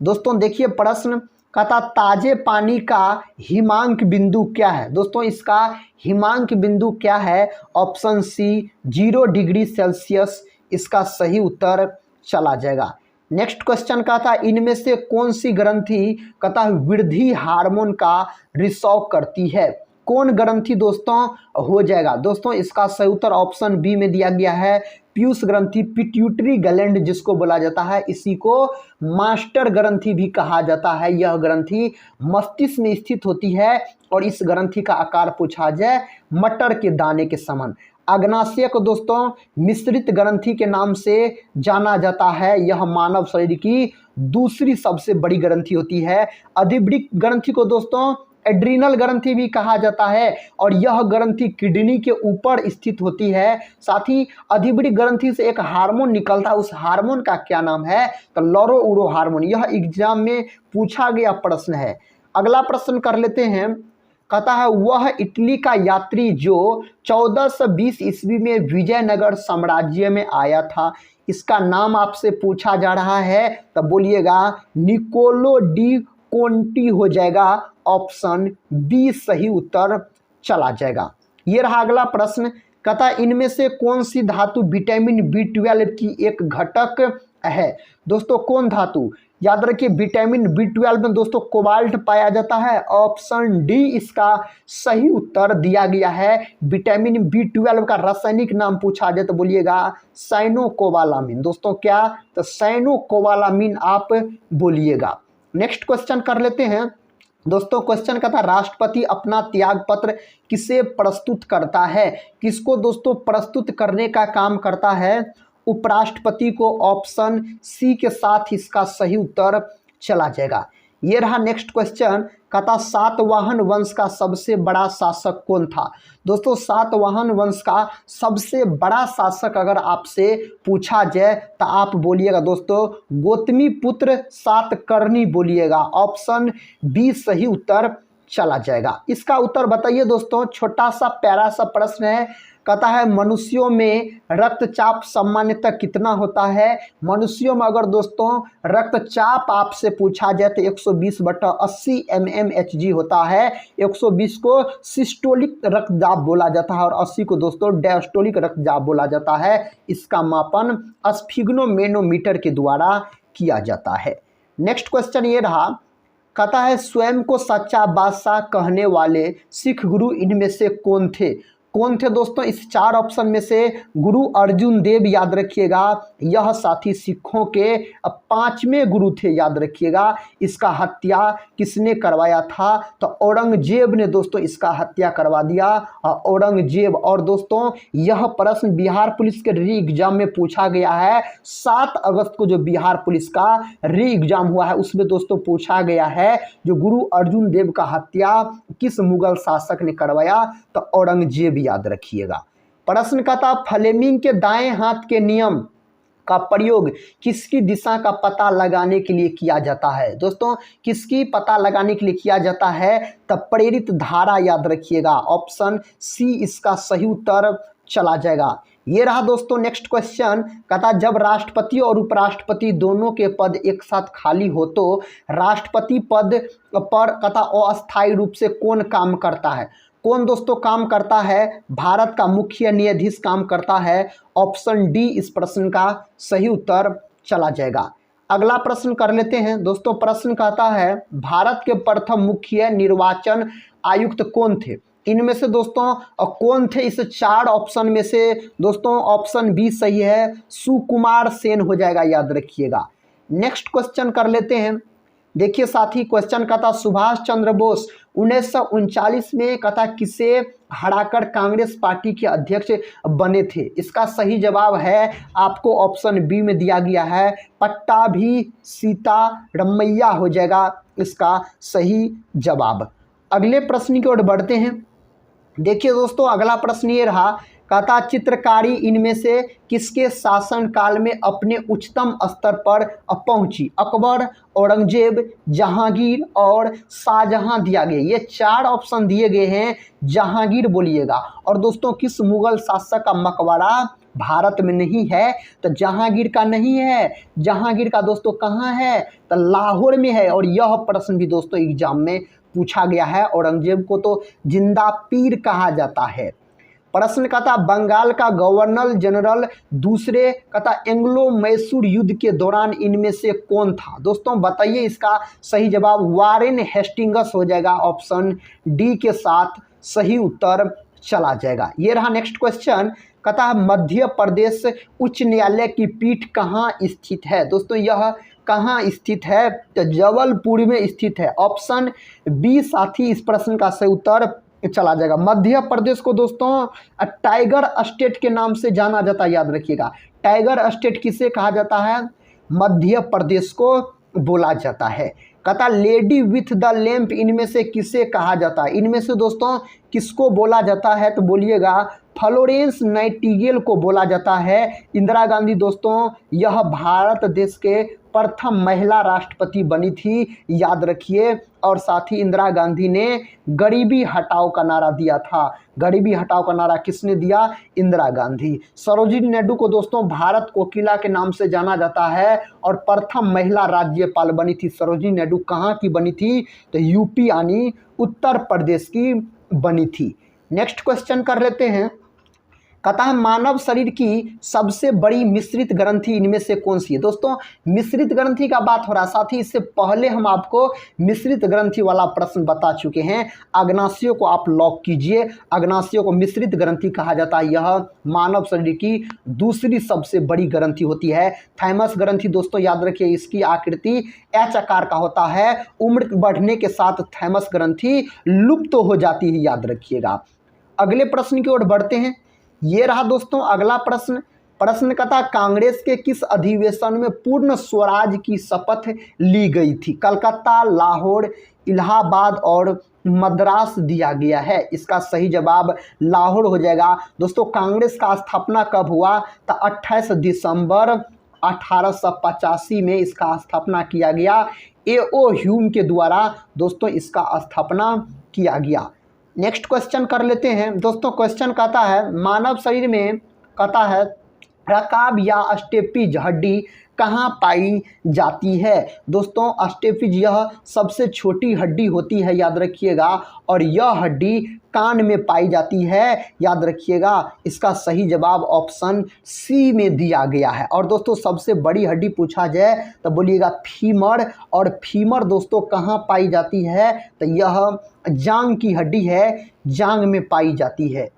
दोस्तों। देखिए प्रश्न कहता ताजे पानी का हिमांक बिंदु क्या है? दोस्तों इसका हिमांक बिंदु क्या है? ऑप्शन सी 0 डिग्री सेल्सियस इसका सही उत्तर चला जाएगा। नेक्स्ट क्वेश्चन का था इनमें से कौन सी ग्रंथि कहता है वृद्धि हार्मोन का रिसाव करती है। कौन ग्रंथि दोस्तों हो जाएगा। दोस्तों इसका सही उत्तर ऑप्शन बी में दिया गया है पीयूष ग्रंथि, पिट्यूटरी ग्लैंड जिसको बोला जाता है, इसी को मास्टर ग्रंथि भी कहा जाता है। यह ग्रंथि मस्तिष्क में स्थित होती है और इस ग्रंथि का आकार पूछा जाए मटर के दाने के समान। अग्नाशय को दोस्तों मिश्रित ग्रंथि के नाम से जाना जाता है। यह मानव शरीर की दूसरी सबसे बड़ी ग्रंथि होती है। अधिवृक्क ग्रंथि को दोस्तों एड्रीनल ग्रंथि भी कहा जाता है और यह ग्रंथि किडनी के ऊपर स्थित होती है। साथ ही अधिवृक्क ग्रंथि से एक हार्मोन निकलता है, उस हार्मोन का क्या नाम है तो लोरोउरो हार्मोन। यह एग्जाम में पूछा गया प्रश्न है। अगला प्रश्न कर लेते हैं, कहता है वह इटली का यात्री जो 1420 ईस्वी में विजयनगर साम्राज्य में आया था, इसका नाम आपसे पूछा जा रहा है, तब बोलिएगा निकोलो डी कोंटी हो जाएगा। ऑप्शन बी सही उत्तर चला जाएगा। ये रहा अगला प्रश्न, कहता इनमें से कौन सी धातु विटामिन B12 की एक घटक है। दोस्तों कौन धातु, याद रखिए विटामिन B12 में दोस्तों कोबाल्ट पाया जाता है। ऑप्शन डी इसका सही उत्तर दिया गया है। विटामिन B12 का रासायनिक नाम पूछा जाए तो बोलिएगा साइनोकोबालामिन। दोस्तों क्या, तो साइनोकोबालामिन आप बोलिएगा। नेक्स्ट क्वेश्चन कर लेते हैं दोस्तों। क्वेश्चन का था राष्ट्रपति अपना त्याग पत्र किसे प्रस्तुत करता है। किसको दोस्तों प्रस्तुत करने का काम करता है, उपराष्ट्रपति को। ऑप्शन सी के साथ इसका सही उत्तर चला जाएगा। ये रहा नेक्स्ट क्वेश्चन, कहता सातवाहन वंश का सबसे बड़ा शासक कौन था। दोस्तों सातवाहन वंश का सबसे बड़ा शासक अगर आपसे पूछा जाए तो आप बोलिएगा दोस्तों गौतमी पुत्र सातकर्णी बोलिएगा। ऑप्शन बी सही उत्तर चला जाएगा। इसका उत्तर बताइए दोस्तों, छोटा सा प्यारा सा प्रश्न है। कहता है मनुष्यों में रक्तचाप सामान्यतः कितना होता है। मनुष्यों में अगर दोस्तों रक्तचाप आपसे पूछा जाए तो 120/80 mmHg होता है। 120 को सिस्टोलिक रक्तचाप बोला जाता है और 80 को दोस्तों डायस्टोलिक रक्तचाप बोला जाता है। इसका मापन स्फिग्नोमेनोमीटर के द्वारा किया जाता है। नेक्स्ट क्वेश्चन ये रहा, कहता है स्वयं को सच्चा बादशाह कहने वाले सिख गुरु इनमें से कौन थे। कौन थे दोस्तों, इस चार ऑप्शन में से गुरु अर्जुन देव याद रखिएगा। यह साथी सिखों के 5वें गुरु थे, याद रखिएगा। इसका हत्या किसने करवाया था, तो औरंगजेब ने दोस्तों इसका हत्या करवा दिया, औरंगजेब। और दोस्तों यह प्रश्न बिहार पुलिस के री एग्जाम में पूछा गया है। 7 अगस्त को जो बिहार पुलिस का री एग्जाम हुआ है उसमें दोस्तों पूछा गया है जो गुरु अर्जुन देव का हत्या किस मुगल शासक ने करवाया, तो औरंगजेब याद रखिएगा। प्रश्न का था फ्लेमिंग के दाएं हाथ के नियम का प्रयोग किसकी दिशा का पता लगाने के लिए किया जाता है। दोस्तों किसकी पता लगाने के लिए किया जाता है, तब प्रेरित धारा याद रखिएगा। ऑप्शन सी इसका सही उत्तर चला जाएगा। ये रहा दोस्तों नेक्स्ट क्वेश्चन, कहता जब राष्ट्रपति और उपराष्ट्रपति दोनों के पद एक साथ खाली हो तो राष्ट्रपति पद पर कहता अस्थायी रूप से कौन काम करता है। कौन दोस्तों काम करता है, भारत का मुख्य न्यायाधीश काम करता है। ऑप्शन डी इस प्रश्न का सही उत्तर चला जाएगा। अगला प्रश्न कर लेते हैं दोस्तों। प्रश्न कहता है भारत के प्रथम मुख्य निर्वाचन आयुक्त कौन थे। इनमें से दोस्तों कौन थे, इस 4 ऑप्शन में से दोस्तों ऑप्शन बी सही है, सुकुमार सेन हो जाएगा, याद रखिएगा। नेक्स्ट क्वेश्चन कर लेते हैं। देखिए साथी क्वेश्चन का था सुभाष चंद्र बोस 1939 में कथा किसे हराकर कांग्रेस पार्टी के अध्यक्ष बने थे। इसका सही जवाब है आपको ऑप्शन बी में दिया गया है पट्टाभी सीतारमैया हो जाएगा इसका सही जवाब। अगले प्रश्न की ओर बढ़ते हैं। देखिए दोस्तों अगला प्रश्न ये रहा, कहता चित्रकारी इनमें से किसके शासनकाल में अपने उच्चतम स्तर पर पहुंची। अकबर, औरंगजेब, जहांगीर और शाहजहां दिया गया। ये 4 ऑप्शन दिए गए हैं, जहांगीर बोलिएगा। और दोस्तों किस मुगल शासक का मकबरा भारत में नहीं है, तो जहांगीर का नहीं है। जहांगीर का दोस्तों कहाँ है, तो लाहौर में है। और यह प्रश्न भी दोस्तों एग्जाम में पूछा गया है। औरंगजेब को तो जिंदा पीर कहा जाता है। प्रश्न कहता बंगाल का गवर्नर जनरल दूसरे कहता एंग्लो मैसूर युद्ध के दौरान इनमें से कौन था। दोस्तों बताइए इसका सही जवाब वारेन हेस्टिंग्स हो जाएगा, ऑप्शन डी के साथ सही उत्तर चला जाएगा। ये रहा नेक्स्ट क्वेश्चन, कहता मध्य प्रदेश उच्च न्यायालय की पीठ कहाँ स्थित है। दोस्तों यह कहाँ स्थित है, तो जबलपुर में स्थित है, ऑप्शन बी साथी इस प्रश्न का सही उत्तर चला जाएगा। मध्य प्रदेश को दोस्तों टाइगर स्टेट के नाम से जाना जाता है, याद रखिएगा। टाइगर स्टेट किसे कहा जाता है, मध्य प्रदेश को बोला जाता है। कहता लेडी विथ द लैंप इनमें से किसे कहा जाता है। इनमें से दोस्तों किसको बोला जाता है, तो बोलिएगा फ्लोरेंस नाइटिंगेल को बोला जाता है। इंदिरा गांधी दोस्तों यह भारत देश के प्रथम महिला राष्ट्रपति बनी थी, याद रखिए। और साथ ही इंदिरा गांधी ने गरीबी हटाओ का नारा दिया था। गरीबी हटाओ का नारा किसने दिया, इंदिरा गांधी। सरोजिनी नायडू को दोस्तों भारत कोकिला के नाम से जाना जाता है और प्रथम महिला राज्यपाल बनी थी। सरोजिनी नायडू कहाँ की बनी थी, तो यूपी यानी उत्तर प्रदेश की बनी थी। नेक्स्ट क्वेश्चन कर लेते हैं, कहता है मानव शरीर की सबसे बड़ी मिश्रित ग्रंथि इनमें से कौन सी है। दोस्तों मिश्रित ग्रंथि का बात हो रहा है, साथ ही इससे पहले हम आपको मिश्रित ग्रंथि वाला प्रश्न बता चुके हैं। अग्नाशयों को आप लॉक कीजिए, अग्नाशयों को मिश्रित ग्रंथि कहा जाता है। यह मानव शरीर की दूसरी सबसे बड़ी ग्रंथि होती है। थाइमस ग्रंथि दोस्तों याद रखिए इसकी आकृति एच आकार का होता है। उम्र बढ़ने के साथ थाइमस ग्रंथि लुप्त हो जाती है, याद रखिएगा। अगले प्रश्न की ओर बढ़ते हैं। ये रहा दोस्तों अगला प्रश्न। प्रश्न कहता कांग्रेस के किस अधिवेशन में पूर्ण स्वराज की शपथ ली गई थी। कलकत्ता, लाहौर, इलाहाबाद और मद्रास दिया गया है। इसका सही जवाब लाहौर हो जाएगा। दोस्तों कांग्रेस का स्थापना कब हुआ, तो 28 दिसंबर 1885 में इसका स्थापना किया गया। A.O. ह्यूम के द्वारा दोस्तों इसका स्थापना किया गया। नेक्स्ट क्वेश्चन कर लेते हैं दोस्तों। क्वेश्चन कहता है मानव शरीर में कहता है रकाब या स्टेपिज हड्डी कहाँ पाई जाती है। दोस्तों स्टेपिज यह सबसे छोटी हड्डी होती है, याद रखिएगा। और यह हड्डी कान में पाई जाती है, याद रखिएगा। इसका सही जवाब ऑप्शन सी में दिया गया है। और दोस्तों सबसे बड़ी हड्डी पूछा जाए तो बोलिएगा फीमर। और फीमर दोस्तों कहाँ पाई जाती है, तो यह जांग की हड्डी है, जांग में पाई जाती है।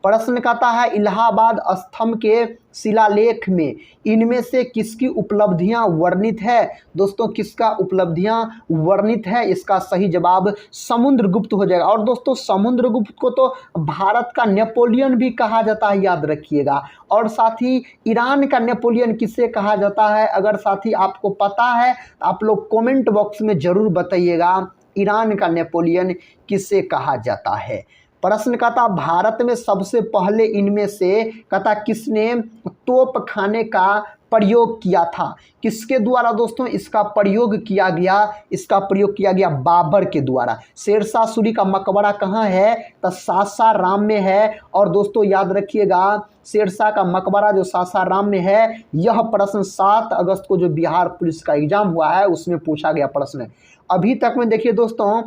प्रश्न कहता है इलाहाबाद स्तंभ के शिलालेख में इनमें से किसकी उपलब्धियां वर्णित है। दोस्तों किसका उपलब्धियां वर्णित है, इसका सही जवाब समुद्रगुप्त हो जाएगा। और दोस्तों समुद्रगुप्त को तो भारत का नेपोलियन भी कहा जाता है, याद रखिएगा। और साथ ही ईरान का नेपोलियन किसे कहा जाता है, अगर साथी आपको पता है तो आप लोग कमेंट बॉक्स में ज़रूर बताइएगा ईरान का नेपोलियन किसे कहा जाता है। प्रश्न कहता भारत में सबसे पहले इनमें से कहता किसने तोप खाने का प्रयोग किया था। किसके द्वारा दोस्तों इसका प्रयोग किया गया, इसका प्रयोग किया गया बाबर के द्वारा। शेरशाह सूरी का मकबरा कहाँ है, तो सासाराम में है। और दोस्तों याद रखिएगा शेरशाह का मकबरा जो सासाराम में है, यह प्रश्न 7 अगस्त को जो बिहार पुलिस का एग्जाम हुआ है उसमें पूछा गया प्रश्न है। अभी तक में देखिए दोस्तों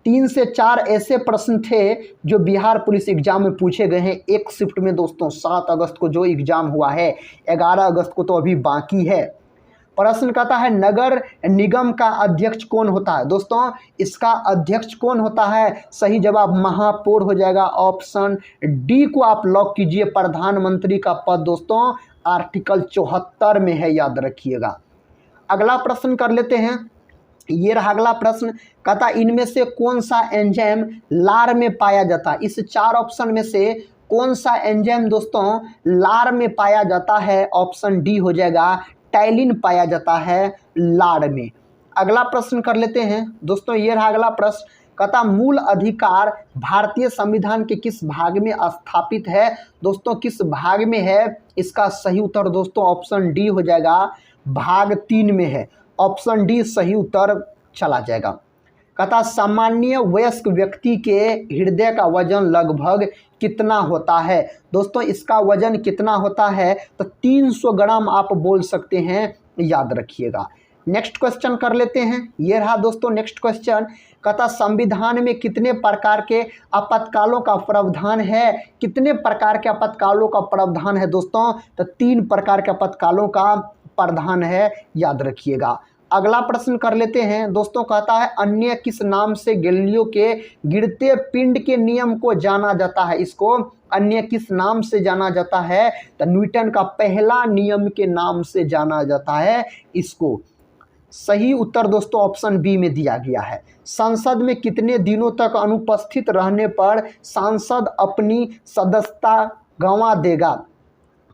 3 से 4 ऐसे प्रश्न थे जो बिहार पुलिस एग्जाम में पूछे गए हैं एक शिफ्ट में। दोस्तों 7 अगस्त को जो एग्जाम हुआ है, 11 अगस्त को तो अभी बाकी है। प्रश्न कहता है नगर निगम का अध्यक्ष कौन होता है। दोस्तों इसका अध्यक्ष कौन होता है, सही जवाब महापौर हो जाएगा। ऑप्शन डी को आप लॉक कीजिए। प्रधानमंत्री का पद दोस्तों आर्टिकल 74 में है, याद रखिएगा। अगला प्रश्न कर लेते हैं। ये रहा अगला प्रश्न। कहता इनमें से कौन सा एंजाइम लार में पाया जाता है। इस 4 ऑप्शन में से कौन सा एंजाइम दोस्तों लार में पाया जाता है, ऑप्शन डी हो जाएगा। टाइलिन पाया जाता है लार में। अगला प्रश्न कर लेते हैं दोस्तों। ये रहा अगला प्रश्न। कहता मूल अधिकार भारतीय संविधान के किस भाग में स्थापित है। दोस्तों किस भाग में है, इसका सही उत्तर दोस्तों ऑप्शन डी हो जाएगा, भाग 3 में है। ऑप्शन डी सही उत्तर चला जाएगा। कहता सामान्य वयस्क व्यक्ति के हृदय का वजन लगभग कितना होता है। दोस्तों इसका वजन कितना होता है, तो 300 ग्राम आप बोल सकते हैं, याद रखिएगा। नेक्स्ट क्वेश्चन कर लेते हैं। ये रहा दोस्तों नेक्स्ट क्वेश्चन, कहता संविधान में कितने प्रकार के आपातकालों का प्रावधान है? कितने प्रकार के आपातकालों का प्रावधान है दोस्तों? तो 3 प्रकार के आपातकालों का प्रावधान है, याद रखिएगा। अगला प्रश्न कर लेते हैं दोस्तों, कहता है अन्य किस नाम से गैलीलियो के गिरते पिंड के नियम को जाना जाता है? इसको अन्य किस नाम से जाना जाता है? तो न्यूटन का पहला नियम के नाम से जाना जाता है इसको। सही उत्तर दोस्तों ऑप्शन बी में दिया गया है। संसद में कितने दिनों तक अनुपस्थित रहने पर सांसद अपनी सदस्यता गंवा देगा?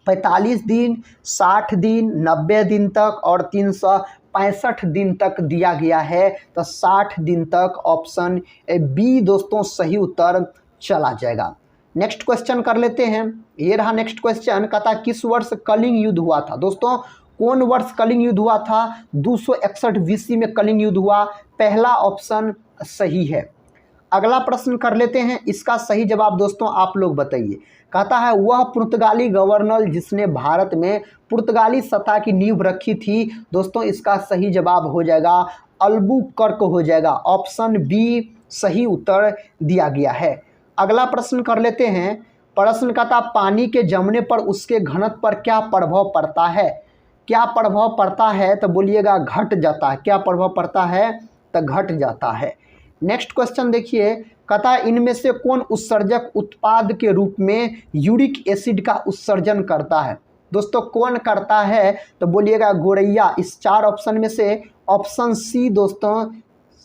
45 दिन, 60 दिन, 90 दिन तक और 365 दिन तक दिया गया है। तो 60 दिन तक ऑप्शन बी दोस्तों सही उत्तर चला जाएगा। नेक्स्ट क्वेश्चन कर लेते हैं। ये रहा नेक्स्ट क्वेश्चन, कहता किस वर्ष कलिंग युद्ध हुआ था? दोस्तों कौन वर्ष कलिंग युद्ध हुआ था? 261 BC में कलिंग युद्ध हुआ। पहला ऑप्शन सही है। अगला प्रश्न कर लेते हैं, इसका सही जवाब दोस्तों आप लोग बताइए। कहता है वह पुर्तगाली गवर्नर जिसने भारत में पुर्तगाली सत्ता की नींव रखी थी। दोस्तों इसका सही जवाब हो जाएगा अल्बुकर्क हो जाएगा। ऑप्शन बी सही उत्तर दिया गया है। अगला प्रश्न कर लेते हैं। प्रश्न कहता पानी के जमने पर उसके घनत्व पर क्या प्रभाव पड़ता है? क्या प्रभाव पड़ता है? तो बोलिएगा घट जाता है। क्या प्रभाव पड़ता है? तो घट जाता है। नेक्स्ट क्वेश्चन देखिए, कहता है इनमें से कौन उत्सर्जक उत्पाद के रूप में यूरिक एसिड का उत्सर्जन करता है? दोस्तों कौन करता है? तो बोलिएगा गोरैया। इस 4 ऑप्शन में से ऑप्शन सी दोस्तों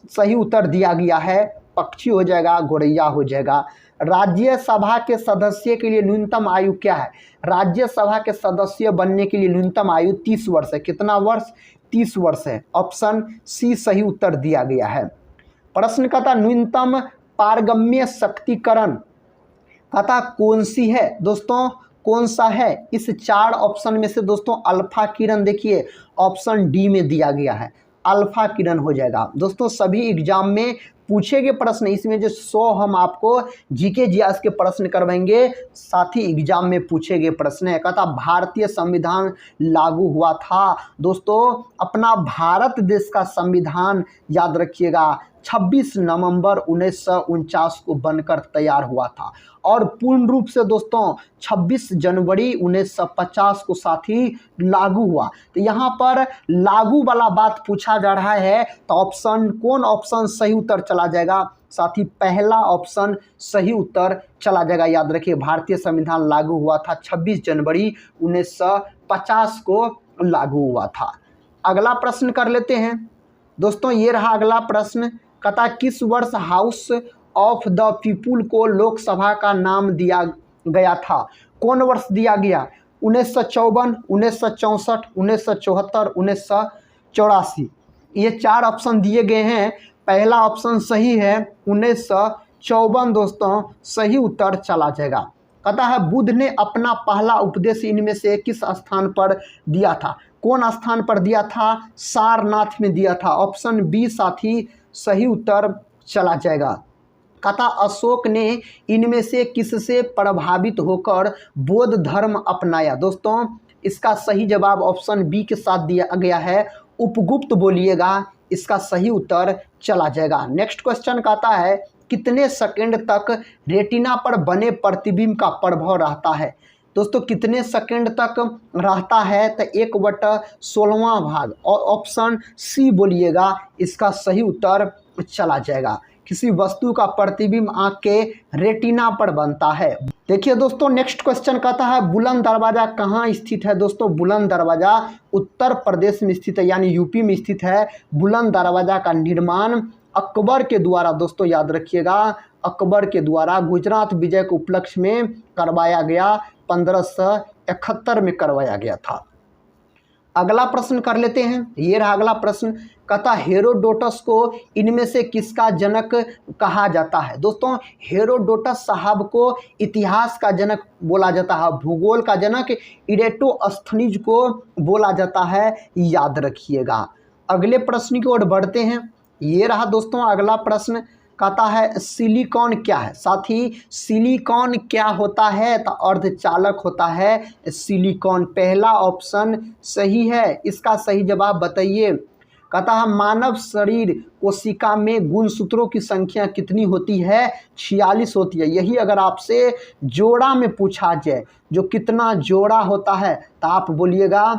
सही उत्तर दिया गया है। पक्षी हो जाएगा, गोरैया हो जाएगा। राज्यसभा के सदस्य के लिए न्यूनतम आयु क्या है? राज्यसभा के सदस्य बनने के लिए न्यूनतम आयु 30 वर्ष है। कितना वर्ष? 30 वर्ष है। ऑप्शन सी सही उत्तर दिया गया है। प्रश्न कहता न्यूनतम पारगम्य शक्तिकरण कहता कौन सी है? दोस्तों कौन सा है? इस 4 ऑप्शन में से दोस्तों अल्फा किरण देखिए ऑप्शन डी में दिया गया है। अल्फा किरण हो जाएगा। दोस्तों सभी एग्जाम में पूछे गए प्रश्न, इसमें जो 100 हम आपको जीके जीएस के प्रश्न करवाएंगे, साथ ही एग्जाम में पूछे गए प्रश्न है। कहता भारतीय संविधान लागू हुआ था। दोस्तों अपना भारत देश का संविधान याद रखिएगा 26 नवंबर 1949 को बनकर तैयार हुआ था और पूर्ण रूप से दोस्तों 26 जनवरी 1950 को साथ ही लागू हुआ। तो यहाँ पर लागू वाला बात पूछा जा रहा है, तो ऑप्शन कौन ऑप्शन सही उत्तर चला जाएगा? साथ ही पहला ऑप्शन सही उत्तर चला जाएगा। याद रखिए भारतीय संविधान लागू हुआ था 26 जनवरी 1950 को लागू हुआ था। अगला प्रश्न कर लेते हैं दोस्तों। ये रहा अगला प्रश्न, कहता किस वर्ष हाउस ऑफ द पीपुल को लोकसभा का नाम दिया गया था? कौन वर्ष दिया गया? 1954, 1964, 1974, 1984। ये 4 ऑप्शन दिए गए हैं। पहला ऑप्शन सही है 1954 दोस्तों सही उत्तर चला जाएगा। कहता है बुद्ध ने अपना पहला उपदेश इनमें से किस स्थान पर दिया था? कौन स्थान पर दिया था? सारनाथ में दिया था। ऑप्शन बी साथी सही उत्तर चला जाएगा। कहता अशोक ने इनमें से किससे प्रभावित होकर बौद्ध धर्म अपनाया? दोस्तों इसका सही जवाब ऑप्शन बी के साथ दिया गया है, उपगुप्त बोलिएगा। इसका सही उत्तर चला जाएगा। नेक्स्ट क्वेश्चन कहता है कितने सेकंड तक रेटिना पर बने प्रतिबिंब का प्रभाव रहता है? दोस्तों कितने सेकंड तक रहता है? तो 1/16वां भाग और ऑप्शन सी बोलिएगा। इसका सही उत्तर चला जाएगा। किसी वस्तु का प्रतिबिंब आंख के रेटिना पर बनता है। देखिए दोस्तों नेक्स्ट क्वेश्चन कहता है बुलंद दरवाजा कहाँ स्थित है? दोस्तों बुलंद दरवाजा उत्तर प्रदेश में स्थित है, यानी यूपी में स्थित है। बुलंद दरवाजा का निर्माण अकबर के द्वारा, दोस्तों याद रखिएगा, अकबर के द्वारा गुजरात विजय के उपलक्ष्य में करवाया गया। 1571 में करवाया गया था। अगला प्रश्न कर लेते हैं। ये रहा अगला प्रश्न, कहता हेरोडोटस को इनमें से किसका जनक कहा जाता है? दोस्तों हेरोडोटस साहब को इतिहास का जनक बोला जाता है, भूगोल का जनक इरेटोस्थनीज को बोला जाता है, याद रखिएगा। अगले प्रश्न की ओर बढ़ते हैं। ये रहा दोस्तों अगला प्रश्न, कहता है सिलिकॉन क्या है? साथी सिलिकॉन क्या होता है? तो अर्धचालक होता है सिलिकॉन। पहला ऑप्शन सही है। इसका सही जवाब बताइए। कहता है मानव शरीर कोशिका में गुणसूत्रों की संख्या कितनी होती है? 46 होती है। यही अगर आपसे जोड़ा में पूछा जाए जो कितना जोड़ा होता है तो आप बोलिएगा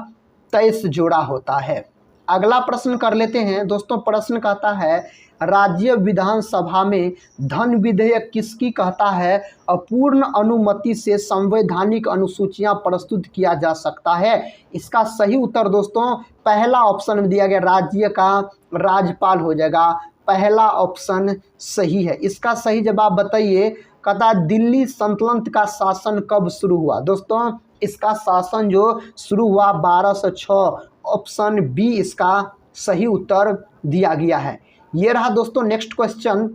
23 जोड़ा होता है। अगला प्रश्न कर लेते हैं दोस्तों। प्रश्न कहता है राज्य विधानसभा में धन विधेयक किसकी कहता है अपूर्ण अनुमति से संवैधानिक अनुसूचियां प्रस्तुत किया जा सकता है? इसका सही उत्तर दोस्तों पहला ऑप्शन में दिया गया, राज्य का राज्यपाल हो जाएगा। पहला ऑप्शन सही है। इसका सही जवाब बताइए। कहता दिल्ली सल्तनत का शासन कब शुरू हुआ? दोस्तों इसका शासन जो शुरू हुआ 1206, ऑप्शन बी इसका सही उत्तर दिया गया है। ये रहा दोस्तों नेक्स्ट क्वेश्चन।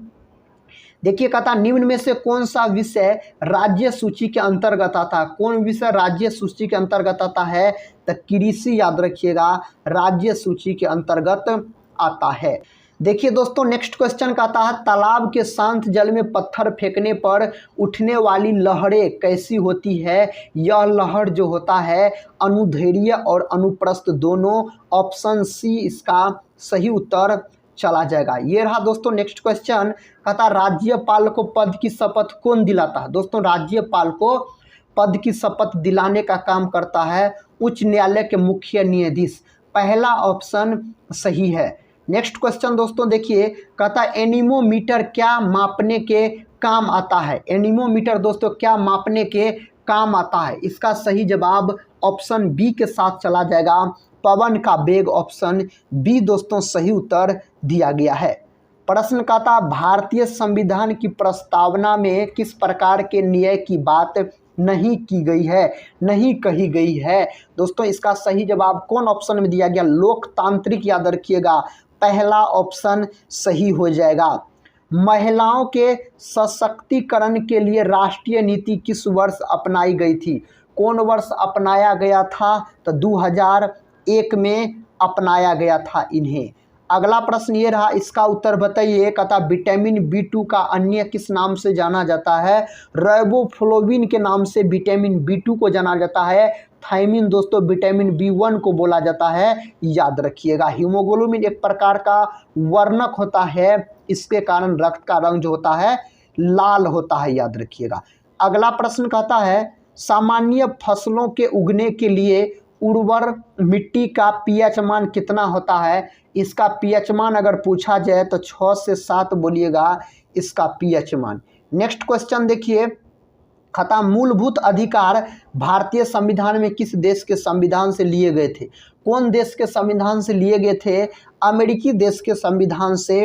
देखिए कहता निम्न में से कौन सा विषय राज्य सूची के अंतर्गत आता है? कौन विषय राज्य सूची के अंतर्गत आता है? तो कृषि याद रखिएगा राज्य सूची के अंतर्गत आता है। देखिए दोस्तों नेक्स्ट क्वेश्चन कहता है तालाब के शांत जल में पत्थर फेंकने पर उठने वाली लहरें कैसी होती है? यह लहर जो होता है अनुदैर्ध्य और अनुप्रस्थ दोनों, ऑप्शन सी इसका सही उत्तर चला जाएगा। ये रहा दोस्तों नेक्स्ट क्वेश्चन। कहता राज्यपाल को पद की शपथ कौन दिलाता है? दोस्तों राज्यपाल को पद की शपथ दिलाने का काम करता है उच्च न्यायालय के मुख्य न्यायाधीश। पहला ऑप्शन सही है। नेक्स्ट क्वेश्चन दोस्तों देखिए कहता एनीमोमीटर क्या मापने के काम आता है? एनीमोमीटर दोस्तों क्या मापने के काम आता है? इसका सही जवाब ऑप्शन बी के साथ चला जाएगा, पवन का वेग। ऑप्शन बी दोस्तों सही उत्तर दिया गया है। प्रश्न कहता भारतीय संविधान की प्रस्तावना में किस प्रकार के न्याय की बात नहीं की गई है, नहीं कही गई है? दोस्तों इसका सही जवाब कौन ऑप्शन में दिया गया? लोकतांत्रिक याद रखिएगा, पहला ऑप्शन सही हो जाएगा। महिलाओं के सशक्तिकरण के लिए राष्ट्रीय नीति किस वर्ष अपनाई गई थी? कौन वर्ष अपनाया गया था? तो 2001 में अपनाया गया था इन्हें। अगला प्रश्न ये रहा, इसका उत्तर बताइए। कहता विटामिन B2 का अन्य किस नाम से जाना जाता है? राइबोफ्लोविन के नाम से विटामिन B2 को जाना जाता है। थायमिन दोस्तों विटामिन B1 को बोला जाता है, याद रखिएगा। हीमोग्लोबिन एक प्रकार का वर्णक होता है, इसके कारण रक्त का रंग जो होता है लाल होता है, याद रखिएगा। अगला प्रश्न कहता है सामान्य फसलों के उगने के लिए उर्वर मिट्टी का पीएच मान कितना होता है? इसका पीएच मान अगर पूछा जाए तो 6 से 7 बोलिएगा इसका पीएच मान। नेक्स्ट क्वेश्चन देखिए, कहता मूलभूत अधिकार भारतीय संविधान में किस देश के संविधान से लिए गए थे? कौन देश के संविधान से लिए गए थे? अमेरिकी देश के संविधान से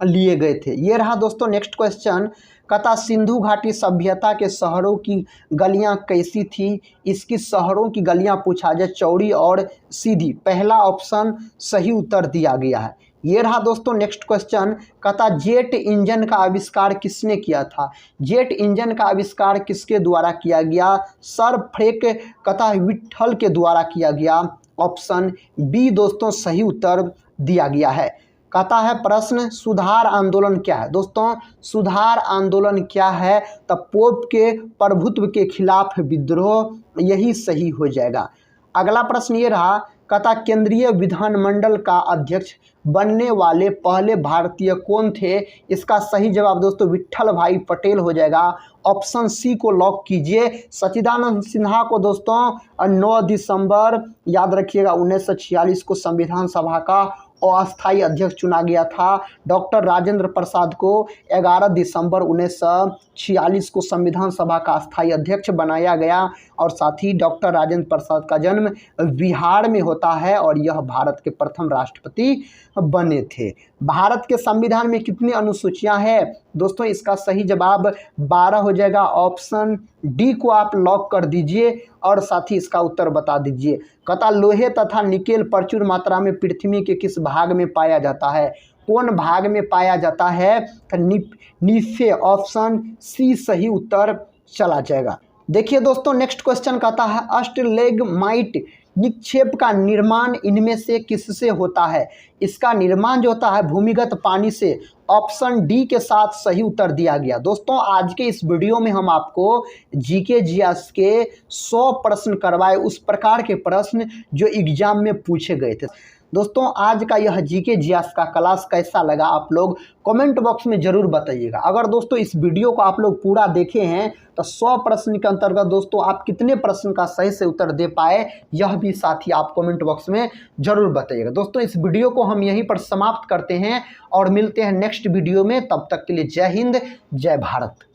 लिए गए थे। ये रहा दोस्तों नेक्स्ट क्वेश्चन। कहता सिंधु घाटी सभ्यता के शहरों की गलियां कैसी थी? इसकी शहरों की गलियां पूछा जाए चौड़ी और सीधी, पहला ऑप्शन सही उत्तर दिया गया है। ये रहा दोस्तों नेक्स्ट क्वेश्चन। कहता जेट इंजन का आविष्कार किसने किया था? जेट इंजन का आविष्कार किसके द्वारा किया गया? सर फ्रैंक कहता विट्ठल के द्वारा किया गया, ऑप्शन बी दोस्तों सही उत्तर दिया गया है। कहता है प्रश्न सुधार आंदोलन क्या है? दोस्तों सुधार आंदोलन क्या है? तो पोप के प्रभुत्व के खिलाफ विद्रोह, यही सही हो जाएगा। अगला प्रश्न ये रहा, कहता केंद्रीय विधानमंडल का अध्यक्ष बनने वाले पहले भारतीय कौन थे? इसका सही जवाब दोस्तों विट्ठल भाई पटेल हो जाएगा, ऑप्शन सी को लॉक कीजिए। सच्चिदानंद सिन्हा को दोस्तों 9 दिसंबर याद रखिएगा 1946 को संविधान सभा का अस्थायी अध्यक्ष चुना गया था। डॉक्टर राजेंद्र प्रसाद को 11 दिसंबर 1946 को संविधान सभा का अस्थायी अध्यक्ष बनाया गया। और साथ ही डॉक्टर राजेंद्र प्रसाद का जन्म बिहार में होता है और यह भारत के प्रथम राष्ट्रपति बने थे। भारत के संविधान में कितनी अनुसूचियां हैं? दोस्तों इसका सही जवाब 12 हो जाएगा, ऑप्शन डी को आप लॉक कर दीजिए और साथ ही इसका उत्तर बता दीजिए। कहता लोहे तथा निकेल प्रचुर मात्रा में पृथ्वी के किस भाग में पाया जाता है? कौन भाग में पाया जाता है? नीचे, ऑप्शन सी सही उत्तर चला जाएगा। देखिए दोस्तों नेक्स्ट क्वेश्चन कहता है अष्टलेगमाइट निक्षेप का निर्माण इनमें से किससे होता है? इसका निर्माण जो होता है भूमिगत पानी से, ऑप्शन डी के साथ सही उत्तर दिया गया। दोस्तों आज के इस वीडियो में हम आपको जीके जीएस के 100 प्रश्न करवाए, उस प्रकार के प्रश्न जो एग्जाम में पूछे गए थे। दोस्तों आज का यह जीके जीएस का क्लास कैसा लगा आप लोग कमेंट बॉक्स में ज़रूर बताइएगा। अगर दोस्तों इस वीडियो को आप लोग पूरा देखे हैं तो 100 प्रश्न के अंतर्गत दोस्तों आप कितने प्रश्न का सही से उत्तर दे पाए यह भी साथ ही आप कमेंट बॉक्स में ज़रूर बताइएगा। दोस्तों इस वीडियो को हम यहीं पर समाप्त करते हैं और मिलते हैं नेक्स्ट वीडियो में। तब तक के लिए जय हिंद, जय भारत।